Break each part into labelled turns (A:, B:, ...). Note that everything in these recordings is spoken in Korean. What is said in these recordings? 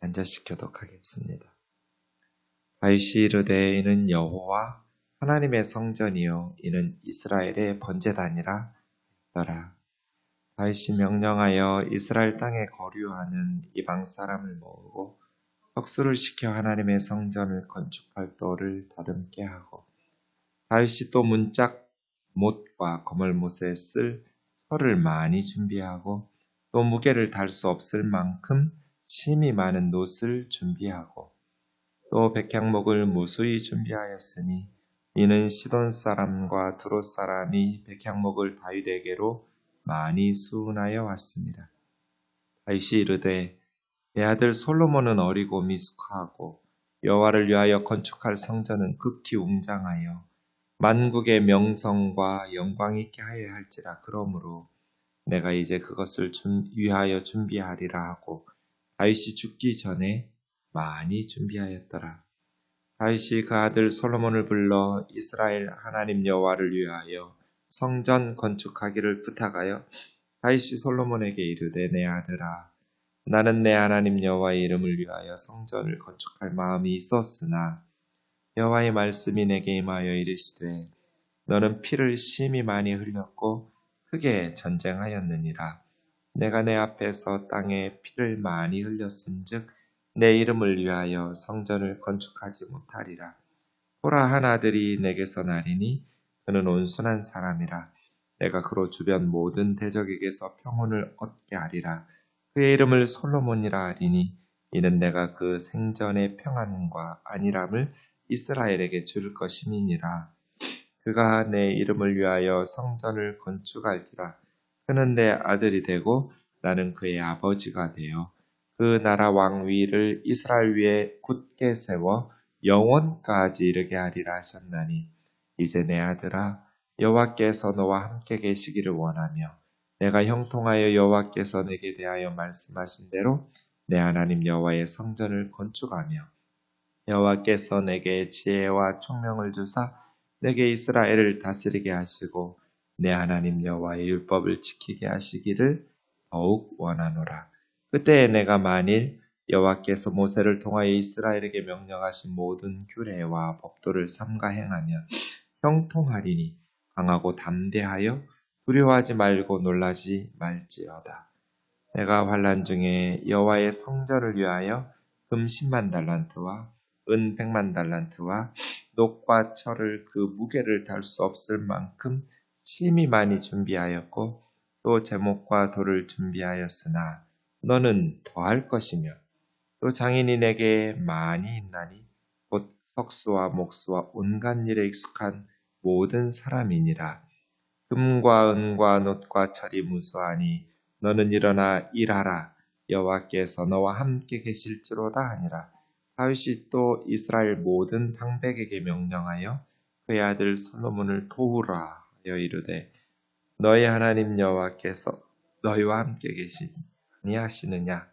A: 앉아시켜도록 하겠습니다. 다윗이 이르되 이는 여호와 하나님의 성전이요 이는 이스라엘의 번제단이라 했더라. 다윗이 명령하여 이스라엘 땅에 거류하는 이방 사람을 모으고 석수를 시켜 하나님의 성전을 건축할 도를 더듬게 하고 다윗이 또 문짝 못과 거물못에 쓸 철을 많이 준비하고 또 무게를 달 수 없을 만큼 심이 많은 놋을 준비하고 또 백향목을 무수히 준비하였으니 이는 시돈 사람과 두롯 사람이 백향목을 다윗에게로 많이 수운하여 왔습니다. 다윗이 이르되 내 아들 솔로몬은 어리고 미숙하고 여호와를 위하여 건축할 성전은 극히 웅장하여 만국의 명성과 영광 있게 하여야 할지라. 그러므로 내가 이제 그것을 위하여 준비하리라 하고 다윗이 죽기 전에 많이 준비하였더라. 다윗이 그 아들 솔로몬을 불러 이스라엘 하나님 여호와를 위하여 성전 건축하기를 부탁하여 다윗이 솔로몬에게 이르되 내 아들아 나는 내 하나님 여호와의 이름을 위하여 성전을 건축할 마음이 있었으나 여호와의 말씀이 내게 임하여 이르시되 너는 피를 심히 많이 흘렸고 크게 전쟁하였느니라. 내가 내 앞에서 땅에 피를 많이 흘렸은즉 내 이름을 위하여 성전을 건축하지 못하리라. 보라 한 아들이 내게서 나리니 그는 온순한 사람이라. 내가 그로 주변 모든 대적에게서 평온을 얻게 하리라. 그의 이름을 솔로몬이라 하리니 이는 내가 그 생전의 평안과 안일함을 이스라엘에게 줄 것임이니라. 그가 내 이름을 위하여 성전을 건축할지라. 그는 내 아들이 되고 나는 그의 아버지가 되어 그 나라 왕위를 이스라엘 위에 굳게 세워 영원까지 이르게 하리라 하셨나니 이제 내 아들아 여호와께서 너와 함께 계시기를 원하며 내가 형통하여 여호와께서 내게 대하여 말씀하신 대로 내 하나님 여호와의 성전을 건축하며 여호와께서 내게 지혜와 총명을 주사 내게 이스라엘을 다스리게 하시고 내 하나님 여호와의 율법을 지키게 하시기를 더욱 원하노라. 그때에 내가 만일 여호와께서 모세를 통하여 이스라엘에게 명령하신 모든 규례와 법도를 삼가 행하면 형통하리니 강하고 담대하여 두려워하지 말고 놀라지 말지어다. 내가 환난 중에 여호와의 성전을 위하여 금 10만 달란트와 은 100만 달란트와 녹과 철을 그 무게를 달 수 없을 만큼 심히 많이 준비하였고 또 제목과 돌을 준비하였으나 너는 더할 것이며 또 장인이 내게 많이 있나니 곧 석수와 목수와 온갖 일에 익숙한 모든 사람이니라. 금과 은과 놋과 철이 무수하니 너는 일어나 일하라. 여호와께서 너와 함께 계실지로다 하니라. 다윗이 또 이스라엘 모든 방백에게 명령하여 그의 아들 솔로몬을 도우라 하여 이르되 너희 하나님 여호와께서 너희와 함께 계시니 아니하시느냐?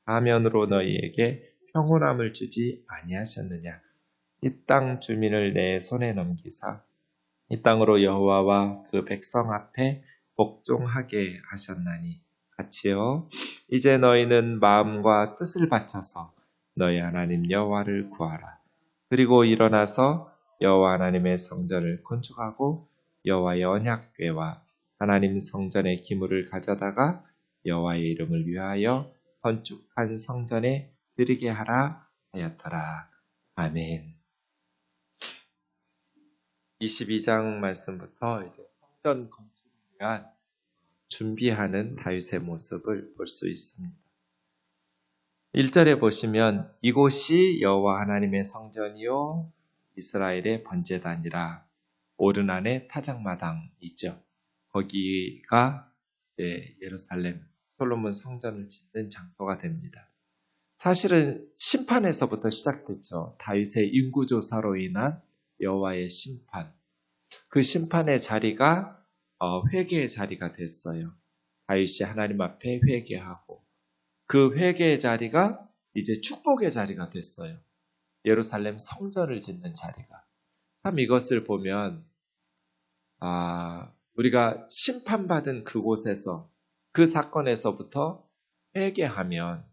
A: 사면으로 너희에게 평온함을 주지 아니하셨느냐? 이 땅 주민을 내 손에 넘기사 이 땅으로 여호와와 그 백성 앞에 복종하게 하셨나니 같이요. 이제 너희는 마음과 뜻을 바쳐서 너희 하나님 여호와를 구하라. 그리고 일어나서 여호와 하나님의 성전을 건축하고 여호와의 언약궤와 하나님 성전의 기물을 가져다가 여호와의 이름을 위하여 건축한 성전에 드리게 하라 하였더라. 아멘. 22장 말씀부터 이제 성전 건축을 위한 준비하는 다윗의 모습을 볼 수 있습니다. 1절에 보시면 이곳이 여호와 하나님의 성전이요 이스라엘의 번제단이라 오르난의 타작마당이죠. 거기가 이제 예루살렘 솔로몬 성전을 짓는 장소가 됩니다. 사실은 심판에서부터 시작됐죠. 다윗의 인구조사로 인한 여호와의 심판. 그 심판의 자리가 회개의 자리가 됐어요. 다윗이 하나님 앞에 회개하고 그 회개의 자리가 이제 축복의 자리가 됐어요. 예루살렘 성전을 짓는 자리가. 참 이것을 보면 우리가 심판받은 그곳에서 그 사건에서부터 회개하면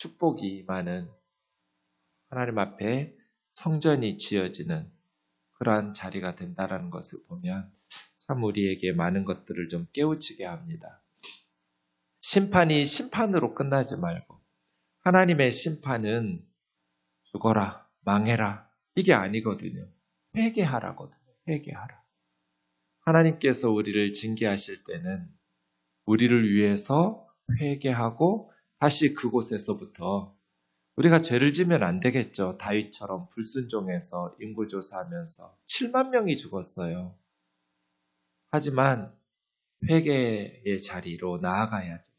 A: 축복이 많은 하나님 앞에 성전이 지어지는 그러한 자리가 된다라는 것을 보면 참 우리에게 많은 것들을 좀 깨우치게 합니다. 심판이 심판으로 끝나지 말고 하나님의 심판은 죽어라, 망해라 이게 아니거든요. 회개하라거든요. 회개하라. 하나님께서 우리를 징계하실 때는 우리를 위해서 회개하고 다시 그곳에서부터 우리가 죄를 지면 안 되겠죠. 다윗처럼 불순종해서 인구조사하면서 7만 명이 죽었어요. 하지만 회개의 자리로 나아가야죠.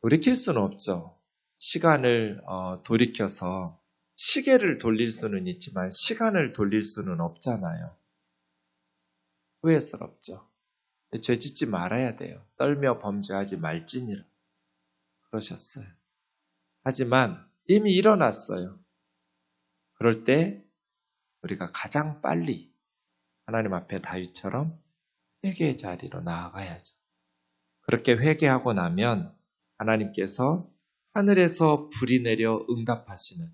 A: 돌이킬 수는 없죠. 시간을 돌이켜서 시계를 돌릴 수는 있지만 시간을 돌릴 수는 없잖아요. 후회스럽죠. 죄 짓지 말아야 돼요. 떨며 범죄하지 말지니라 그러셨어요. 하지만 이미 일어났어요. 그럴 때 우리가 가장 빨리 하나님 앞에 다윗처럼 회개의 자리로 나아가야죠. 그렇게 회개하고 나면 하나님께서 하늘에서 불이 내려 응답하시는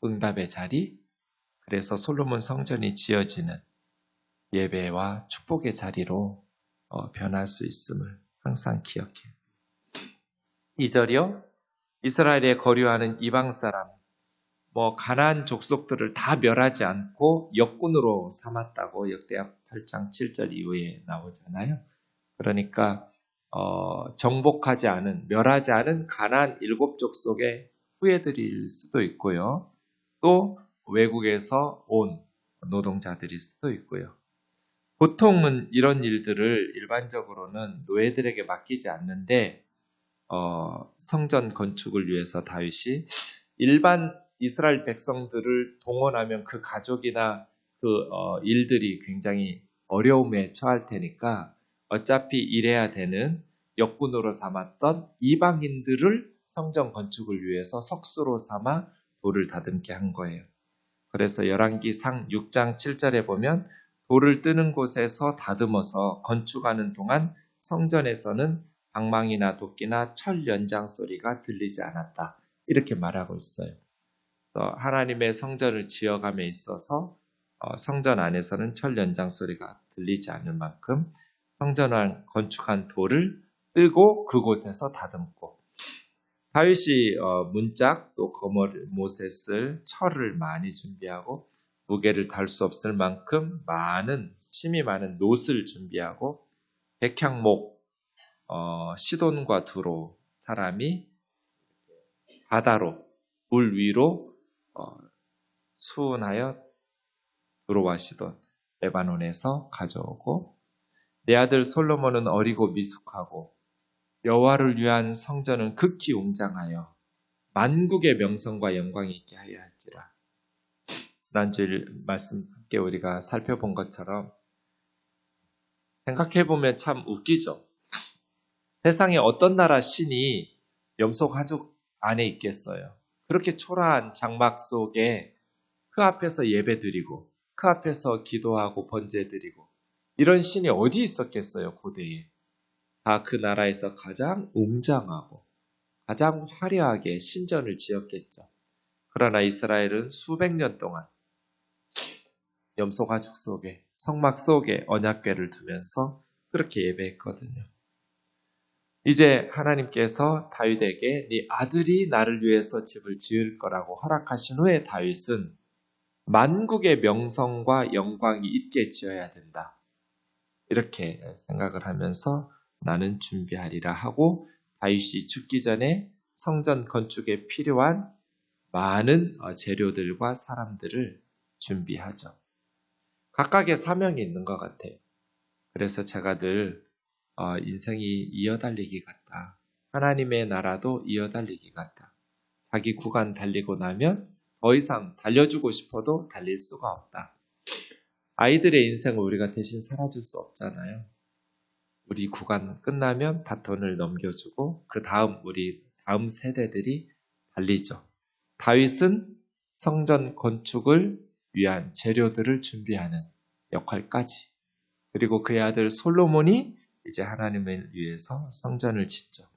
A: 응답의 자리, 그래서 솔로몬 성전이 지어지는 예배와 축복의 자리로 변할 수 있음을 항상 기억해요. 2절이요. 이스라엘에 거류하는 이방 사람, 가나안 족속들을 다 멸하지 않고 역군으로 삼았다고 역대하 8장 7절 이후에 나오잖아요. 그러니까 정복하지 않은, 멸하지 않은 가나안 7족속의 후예들일 수도 있고요. 또 외국에서 온 노동자들일 수도 있고요. 보통은 이런 일들을 일반적으로는 노예들에게 맡기지 않는데 성전 건축을 위해서 다윗이 일반 이스라엘 백성들을 동원하면 그 가족이나 그 일들이 굉장히 어려움에 처할 테니까 어차피 일해야 되는 역군으로 삼았던 이방인들을 성전 건축을 위해서 석수로 삼아 돌을 다듬게 한 거예요. 그래서 열왕기상 6장 7절에 보면 돌을 뜨는 곳에서 다듬어서 건축하는 동안 성전에서는 방망이나 도끼나 철 연장 소리가 들리지 않았다. 이렇게 말하고 있어요. 그래서 하나님의 성전을 지어감에 있어서 성전 안에서는 철 연장 소리가 들리지 않을 만큼 성전을 건축한 돌을 뜨고 그곳에서 다듬고 다윗이 문짝 또 거머리 못에 쓸 철을 많이 준비하고 무게를 달 수 없을 만큼 심이 많은 놋을 준비하고 백향목 시돈과 두로 사람이 바다로 물 위로 수운하여 두로와 시돈 레바논에서 가져오고 내 아들 솔로몬은 어리고 미숙하고 여호와를 위한 성전은 극히 웅장하여 만국의 명성과 영광이 있게 하여 할지라. 지난주일 말씀 함께 우리가 살펴본 것처럼 생각해보면 참 웃기죠. 세상에 어떤 나라 신이 염소 가죽 안에 있겠어요. 그렇게 초라한 장막 속에 그 앞에서 예배드리고 그 앞에서 기도하고 번제드리고 이런 신이 어디 있었겠어요, 고대에. 다 그 나라에서 가장 웅장하고 가장 화려하게 신전을 지었겠죠. 그러나 이스라엘은 수백 년 동안 염소 가죽 속에 성막 속에 언약궤를 두면서 그렇게 예배했거든요. 이제 하나님께서 다윗에게 네 아들이 나를 위해서 집을 지을 거라고 허락하신 후에 다윗은 만국의 명성과 영광이 있게 지어야 된다. 이렇게 생각을 하면서 나는 준비하리라 하고 다윗이 죽기 전에 성전 건축에 필요한 많은 재료들과 사람들을 준비하죠. 각각의 사명이 있는 것 같아요. 그래서 제가 늘 인생이 이어달리기 같다. 하나님의 나라도 이어달리기 같다. 자기 구간 달리고 나면 더 이상 달려주고 싶어도 달릴 수가 없다. 아이들의 인생을 우리가 대신 살아줄 수 없잖아요. 우리 구간 끝나면 바톤을 넘겨주고 그 다음 우리 다음 세대들이 달리죠. 다윗은 성전 건축을 위한 재료들을 준비하는 역할까지 그리고 그의 아들 솔로몬이 이제 하나님을 위해서 성전을 짓죠.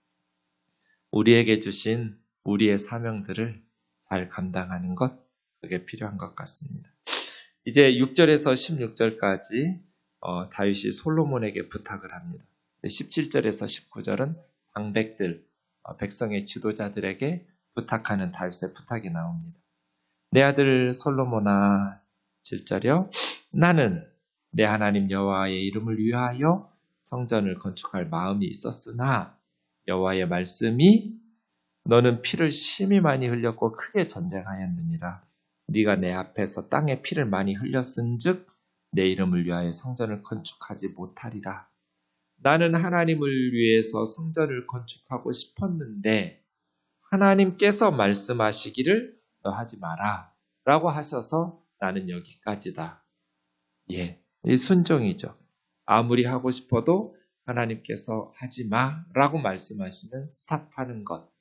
A: 우리에게 주신 우리의 사명들을 잘 감당하는 것, 그게 필요한 것 같습니다. 이제 6절에서 16절까지 다윗이 솔로몬에게 부탁을 합니다. 17절에서 19절은 방백들, 백성의 지도자들에게 부탁하는 다윗의 부탁이 나옵니다. 내 아들 솔로몬아, 7절이요. 나는 내 하나님 여호와의 이름을 위하여 성전을 건축할 마음이 있었으나 여호와의 말씀이 너는 피를 심히 많이 흘렸고 크게 전쟁하였느니라. 네가 내 앞에서 땅에 피를 많이 흘렸은즉 내 이름을 위하여 성전을 건축하지 못하리라. 나는 하나님을 위해서 성전을 건축하고 싶었는데 하나님께서 말씀하시기를 너 하지 마라 라고 하셔서 나는 여기까지다. 예, 이 순종이죠. 아무리 하고 싶어도 하나님께서 하지 마라고 말씀하시면 스탑하는 것,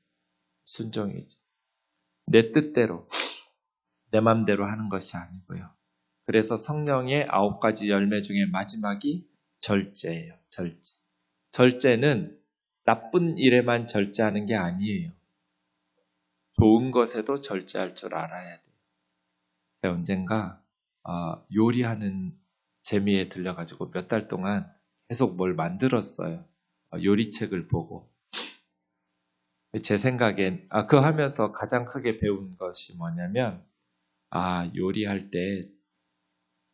A: 순종이죠. 내 뜻대로, 내 맘대로 하는 것이 아니고요. 그래서 성령의 9가지 열매 중에 마지막이 절제예요. 절제. 절제는 나쁜 일에만 절제하는 게 아니에요. 좋은 것에도 절제할 줄 알아야 돼요. 제가 언젠가 요리하는 재미에 들려가지고 몇 달 동안 계속 뭘 만들었어요. 요리책을 보고. 제 생각엔 그거 하면서 가장 크게 배운 것이 뭐냐면 요리할 때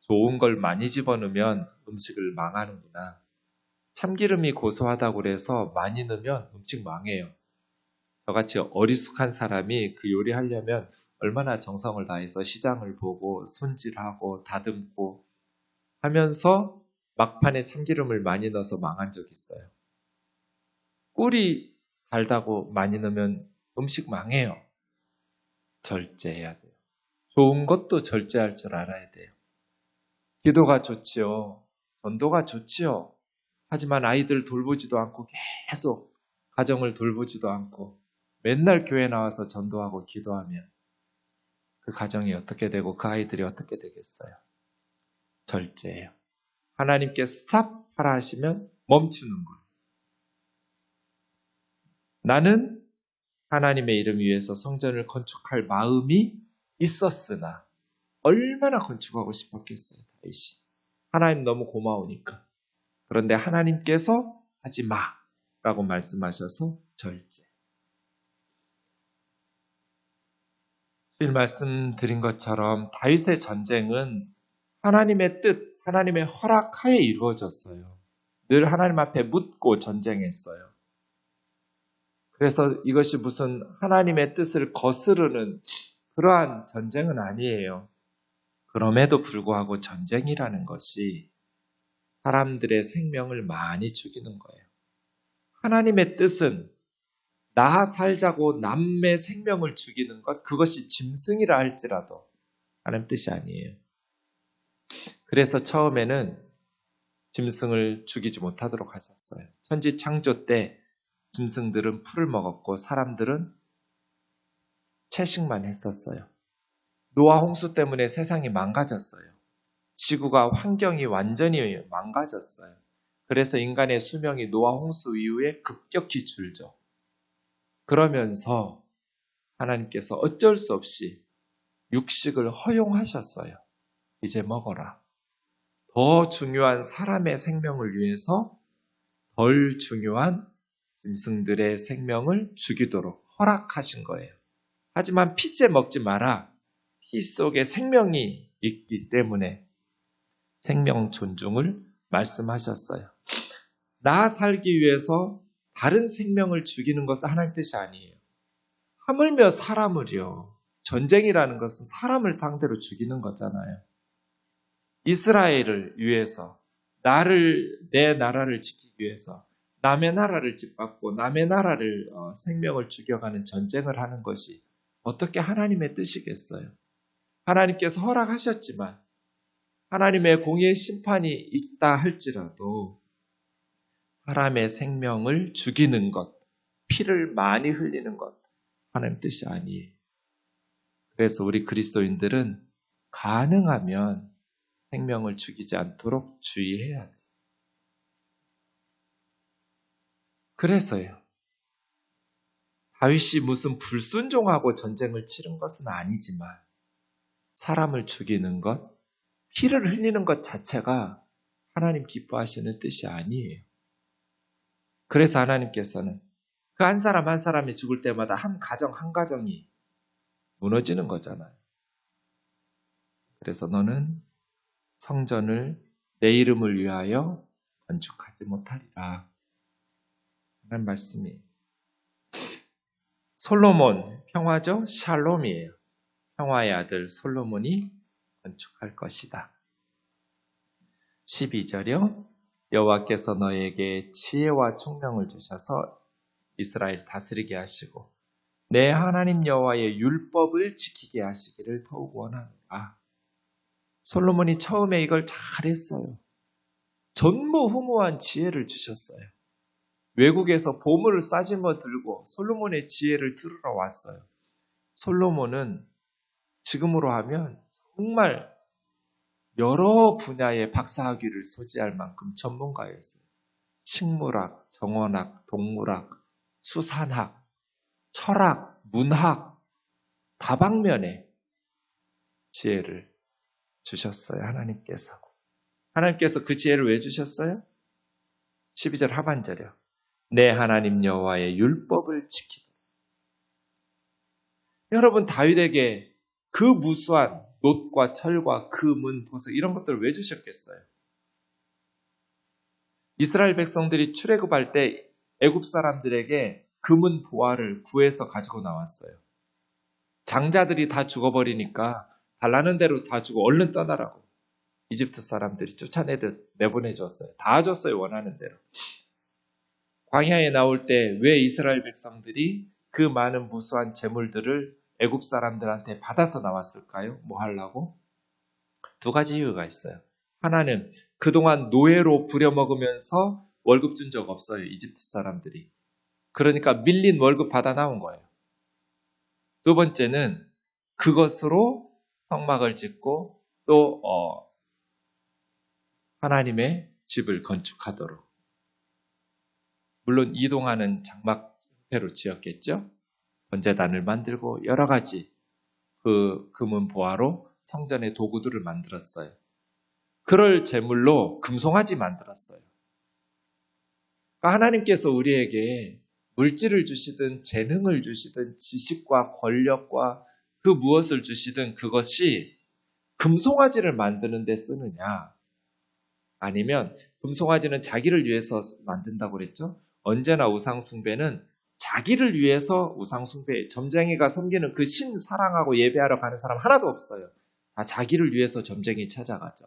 A: 좋은 걸 많이 집어넣으면 음식을 망하는구나. 참기름이 고소하다고 그래서 많이 넣으면 음식 망해요. 저같이 어리숙한 사람이 그 요리하려면 얼마나 정성을 다해서 시장을 보고 손질하고 다듬고 하면서 막판에 참기름을 많이 넣어서 망한 적이 있어요. 꿀이 달다고 많이 넣으면 음식 망해요. 절제해야 돼요. 좋은 것도 절제할 줄 알아야 돼요. 기도가 좋지요. 전도가 좋지요. 하지만 아이들 돌보지도 않고 계속 가정을 돌보지도 않고 맨날 교회 나와서 전도하고 기도하면 그 가정이 어떻게 되고 그 아이들이 어떻게 되겠어요? 절제예요. 하나님께 스탑하라 하시면 멈추는 거예요. 나는 하나님의 이름 위해서 성전을 건축할 마음이 있었으나 얼마나 건축하고 싶었겠어요, 다윗이. 하나님 너무 고마우니까. 그런데 하나님께서 하지 마라고 말씀하셔서 절제. 일 말씀드린 것처럼 다윗의 전쟁은 하나님의 뜻, 하나님의 허락하에 이루어졌어요. 늘 하나님 앞에 묻고 전쟁했어요. 그래서 이것이 무슨 하나님의 뜻을 거스르는 그러한 전쟁은 아니에요. 그럼에도 불구하고 전쟁이라는 것이 사람들의 생명을 많이 죽이는 거예요. 하나님의 뜻은 나 살자고 남의 생명을 죽이는 것, 그것이 짐승이라 할지라도 하나님 뜻이 아니에요. 그래서 처음에는 짐승을 죽이지 못하도록 하셨어요. 천지 창조 때 짐승들은 풀을 먹었고 사람들은 채식만 했었어요. 노아 홍수 때문에 세상이 망가졌어요. 지구가 환경이 완전히 망가졌어요. 그래서 인간의 수명이 노아 홍수 이후에 급격히 줄죠. 그러면서 하나님께서 어쩔 수 없이 육식을 허용하셨어요. 이제 먹어라. 더 중요한 사람의 생명을 위해서 덜 중요한 짐승들의 생명을 죽이도록 허락하신 거예요. 하지만 피째 먹지 마라. 피 속에 생명이 있기 때문에 생명 존중을 말씀하셨어요. 나 살기 위해서 다른 생명을 죽이는 것도 하나님 뜻이 아니에요. 하물며 사람을요. 전쟁이라는 것은 사람을 상대로 죽이는 거잖아요. 이스라엘을 위해서 내 나라를 지키기 위해서 남의 나라를 짓밟고 남의 나라를 생명을 죽여가는 전쟁을 하는 것이 어떻게 하나님의 뜻이겠어요? 하나님께서 허락하셨지만 하나님의 공의의 심판이 있다 할지라도 사람의 생명을 죽이는 것, 피를 많이 흘리는 것, 하나님 뜻이 아니에요. 그래서 우리 그리스도인들은 가능하면 생명을 죽이지 않도록 주의해야 돼요. 그래서요. 다윗이 무슨 불순종하고 전쟁을 치른 것은 아니지만 사람을 죽이는 것, 피를 흘리는 것 자체가 하나님 기뻐하시는 뜻이 아니에요. 그래서 하나님께서는 그 한 사람 한 사람이 죽을 때마다 한 가정 한 가정이 무너지는 거잖아요. 그래서 너는 성전을 내 이름을 위하여 건축하지 못하리라. 하는 말씀이에요. 솔로몬, 평화죠? 샬롬이에요. 평화의 아들 솔로몬이 건축할 것이다. 12절이요. 여호와께서 너에게 지혜와 총명을 주셔서 이스라엘 다스리게 하시고 내 하나님 여호와의 율법을 지키게 하시기를 더욱 원하노라. 솔로몬이 처음에 이걸 잘했어요. 전무후무한 지혜를 주셨어요. 외국에서 보물을 싸집어 들고 솔로몬의 지혜를 들으러 왔어요. 솔로몬은 지금으로 하면 정말 여러 분야의 박사학위를 소지할 만큼 전문가였어요. 식물학, 정원학, 동물학, 수산학, 철학, 문학, 다방면의 지혜를 주셨어요. 하나님께서. 하나님께서 그 지혜를 왜 주셨어요? 12절 하반절이요. 내 하나님 여호와의 율법을 지키라. 여러분 다윗에게 그 무수한 놋과 철과 금은 보석 이런 것들을 왜 주셨겠어요? 이스라엘 백성들이 출애굽할 때 애굽 사람들에게 금은 보화를 구해서 가지고 나왔어요. 장자들이 다 죽어버리니까 달라는 대로 다 주고 얼른 떠나라고 이집트 사람들이 쫓아내듯 내보내줬어요. 다 줬어요. 원하는 대로. 광야에 나올 때 왜 이스라엘 백성들이 그 많은 무수한 재물들을 애굽 사람들한테 받아서 나왔을까요? 뭐 하려고? 두 가지 이유가 있어요. 하나는 그동안 노예로 부려먹으면서 월급 준 적 없어요. 이집트 사람들이. 그러니까 밀린 월급 받아 나온 거예요. 두 번째는 그것으로 성막을 짓고 또 하나님의 집을 건축하도록. 물론 이동하는 장막 형태로 지었겠죠. 번제단을 만들고 여러 가지 그 금은 보화로 성전의 도구들을 만들었어요. 그럴 제물로 금송아지 만들었어요. 그러니까 하나님께서 우리에게 물질을 주시든 재능을 주시든 지식과 권력과 그 무엇을 주시든 그것이 금송아지를 만드는 데 쓰느냐 아니면 금송아지는 자기를 위해서 만든다고 그랬죠. 언제나 우상숭배는 자기를 위해서 우상숭배, 점쟁이가 섬기는 그 신 사랑하고 예배하러 가는 사람 하나도 없어요. 다 자기를 위해서 점쟁이 찾아가죠.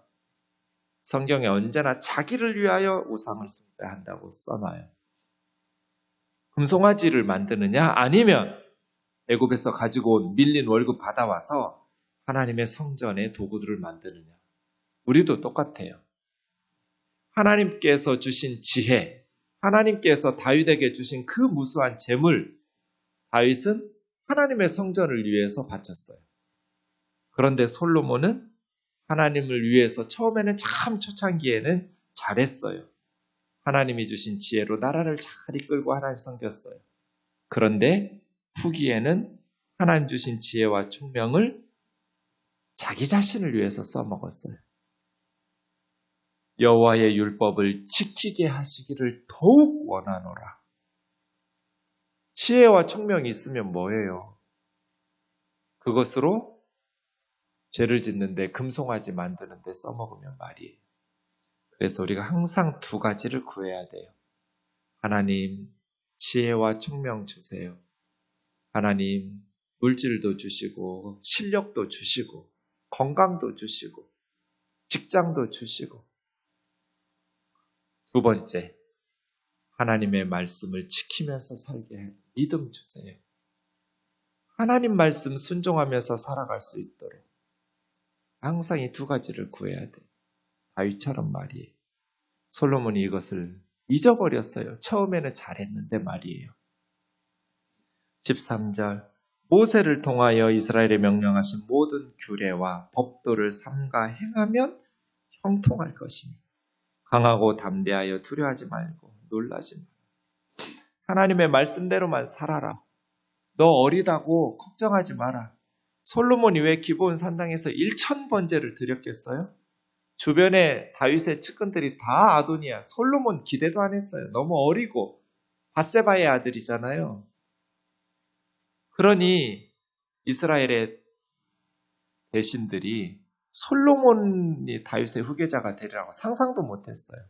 A: 성경에 언제나 자기를 위하여 우상을 숭배한다고 써놔요. 금송아지를 만드느냐 아니면 애굽에서 가지고 온 밀린 월급 받아와서 하나님의 성전의 도구들을 만드느냐. 우리도 똑같아요. 하나님께서 주신 지혜, 하나님께서 다윗에게 주신 그 무수한 재물, 다윗은 하나님의 성전을 위해서 바쳤어요. 그런데 솔로몬은 하나님을 위해서 처음에는 참 초창기에는 잘했어요. 하나님이 주신 지혜로 나라를 잘 이끌고 하나님 섬겼어요. 그런데 후기에는 하나님 주신 지혜와 총명을 자기 자신을 위해서 써먹었어요. 여호와의 율법을 지키게 하시기를 더욱 원하노라. 지혜와 총명이 있으면 뭐예요? 그것으로 죄를 짓는데 금송아지 만드는데 써먹으면 말이에요. 그래서 우리가 항상 두 가지를 구해야 돼요. 하나님 지혜와 총명 주세요. 하나님 물질도 주시고 실력도 주시고 건강도 주시고 직장도 주시고 두 번째 하나님의 말씀을 지키면서 살게 해 믿음 주세요. 하나님 말씀 순종하면서 살아갈 수 있도록 항상 이 두 가지를 구해야 돼. 다윗처럼 말이에요. 솔로몬이 이것을 잊어버렸어요. 처음에는 잘했는데 말이에요. 13절 모세를 통하여 이스라엘에 명령하신 모든 규례와 법도를 삼가 행하면 형통할 것이니 강하고 담대하여 두려워하지 말고 놀라지 말고 하나님의 말씀대로만 살아라. 너 어리다고 걱정하지 마라. 솔로몬이 왜 기브온 산당에서 1,000번제를 드렸겠어요? 주변에 다윗의 측근들이 다 아도니아, 솔로몬 기대도 안 했어요. 너무 어리고 밧세바의 아들이잖아요. 그러니 이스라엘의 대신들이 솔로몬이 다윗의 후계자가 되리라고 상상도 못했어요.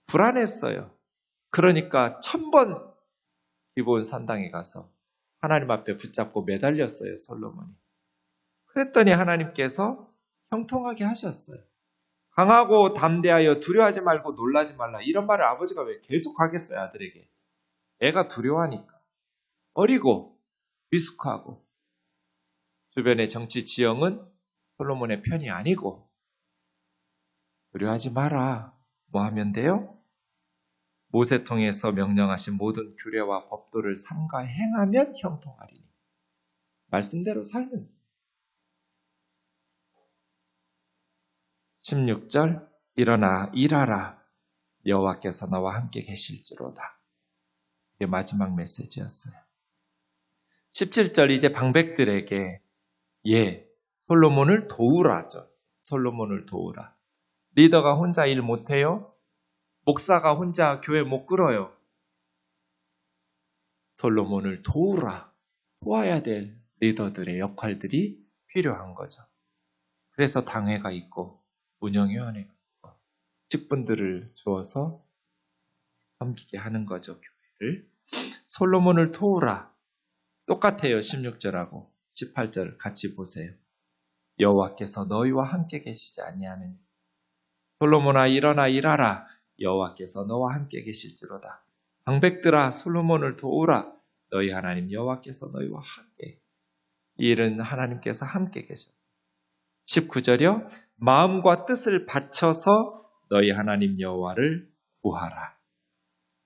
A: 불안했어요. 그러니까 1,000번 기브온 산당에 가서 하나님 앞에 붙잡고 매달렸어요, 솔로몬이. 그랬더니 하나님께서 형통하게 하셨어요. 강하고 담대하여 두려워하지 말고 놀라지 말라. 이런 말을 아버지가 왜 계속 하겠어요, 아들에게. 애가 두려워하니까. 어리고 미숙하고 주변의 정치 지형은 솔로몬의 편이 아니고 두려워하지 마라. 뭐 하면 돼요? 모세 통해서 명령하신 모든 규례와 법도를 삼가 행하면 형통하리니. 말씀대로 살면. 16절 일어나 일하라. 여호와께서 너와 함께 계실지로다. 이게 마지막 메시지였어요. 17절 이제 방백들에게 솔로몬을 도우라죠. 솔로몬을 도우라. 리더가 혼자 일 못해요? 목사가 혼자 교회 못 끌어요. 솔로몬을 도우라. 도와야 될 리더들의 역할들이 필요한 거죠. 그래서 당회가 있고 운영위원회가 있고 직분들을 주어서 섬기게 하는 거죠. 교회를. 솔로몬을 도우라. 똑같아요. 16절하고 18절 같이 보세요. 여호와께서 너희와 함께 계시지 아니하느니 솔로몬아 일어나 일하라. 여호와께서 너와 함께 계실지로다. 방백들아 솔로몬을 도우라. 너희 하나님 여호와께서 너희와 함께. 이 일은 하나님께서 함께 계셨어요. 19절이요. 마음과 뜻을 바쳐서 너희 하나님 여호와를 구하라.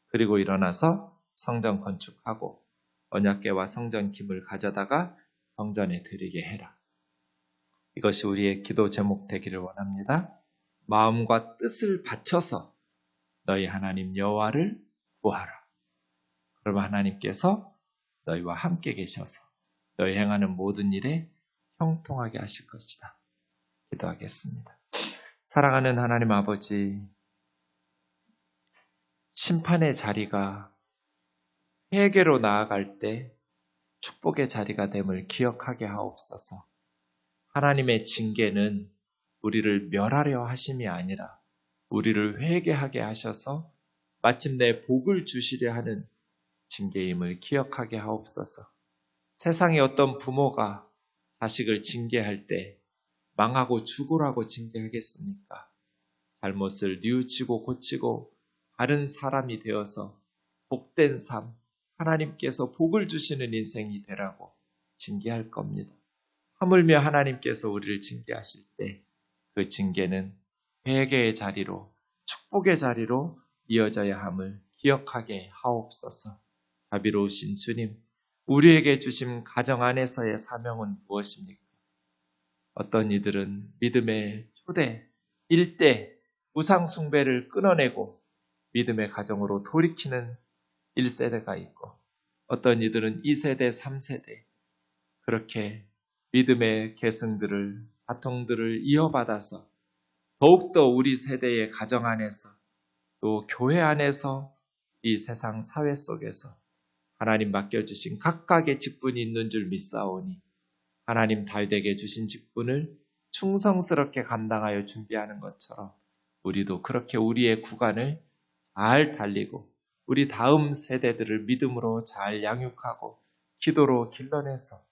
A: 그리고 일어나서 성전 건축하고 언약궤와 성전 김을 가져다가 성전에 드리게 해라. 이것이 우리의 기도 제목 되기를 원합니다. 마음과 뜻을 바쳐서 너희 하나님 여호와를 구하라. 그러면 하나님께서 너희와 함께 계셔서 너희 행하는 모든 일에 형통하게 하실 것이다. 기도하겠습니다. 사랑하는 하나님 아버지, 심판의 자리가 회개로 나아갈 때 축복의 자리가 됨을 기억하게 하옵소서. 하나님의 징계는 우리를 멸하려 하심이 아니라 우리를 회개하게 하셔서 마침내 복을 주시려 하는 징계임을 기억하게 하옵소서. 세상의 어떤 부모가 자식을 징계할 때 망하고 죽으라고 징계하겠습니까? 잘못을 뉘우치고 고치고 바른 사람이 되어서 복된 삶, 하나님께서 복을 주시는 인생이 되라고 징계할 겁니다. 하물며 하나님께서 우리를 징계하실 때 그 징계는 회개의 자리로, 축복의 자리로 이어져야 함을 기억하게 하옵소서. 자비로우신 주님, 우리에게 주신 가정 안에서의 사명은 무엇입니까? 어떤 이들은 믿음의 초대, 일대, 우상 숭배를 끊어내고 믿음의 가정으로 돌이키는 1세대가 있고 어떤 이들은 2세대, 3세대 그렇게 믿음의 계승들을, 바통들을 이어받아서 더욱더 우리 세대의 가정 안에서 또 교회 안에서 이 세상 사회 속에서 하나님 맡겨주신 각각의 직분이 있는 줄 믿사오니 하나님 다윗에게 주신 직분을 충성스럽게 감당하여 준비하는 것처럼 우리도 그렇게 우리의 구간을 잘 달리고 우리 다음 세대들을 믿음으로 잘 양육하고 기도로 길러내서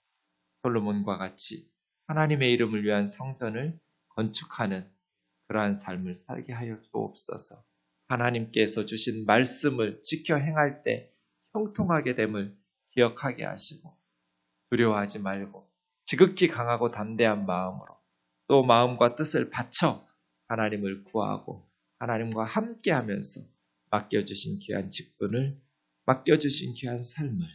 A: 솔로몬과 같이 하나님의 이름을 위한 성전을 건축하는 그러한 삶을 살게 하여 주옵소서. 하나님께서 주신 말씀을 지켜 행할 때 형통하게 됨을 기억하게 하시고 두려워하지 말고 지극히 강하고 담대한 마음으로 또 마음과 뜻을 바쳐 하나님을 구하고 하나님과 함께하면서 맡겨주신 귀한 직분을 맡겨주신 귀한 삶을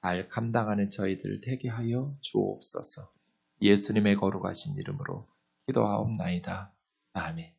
A: 잘 감당하는 저희들 되게 하여 주옵소서. 예수님의 거룩하신 이름으로 기도하옵나이다. 아멘.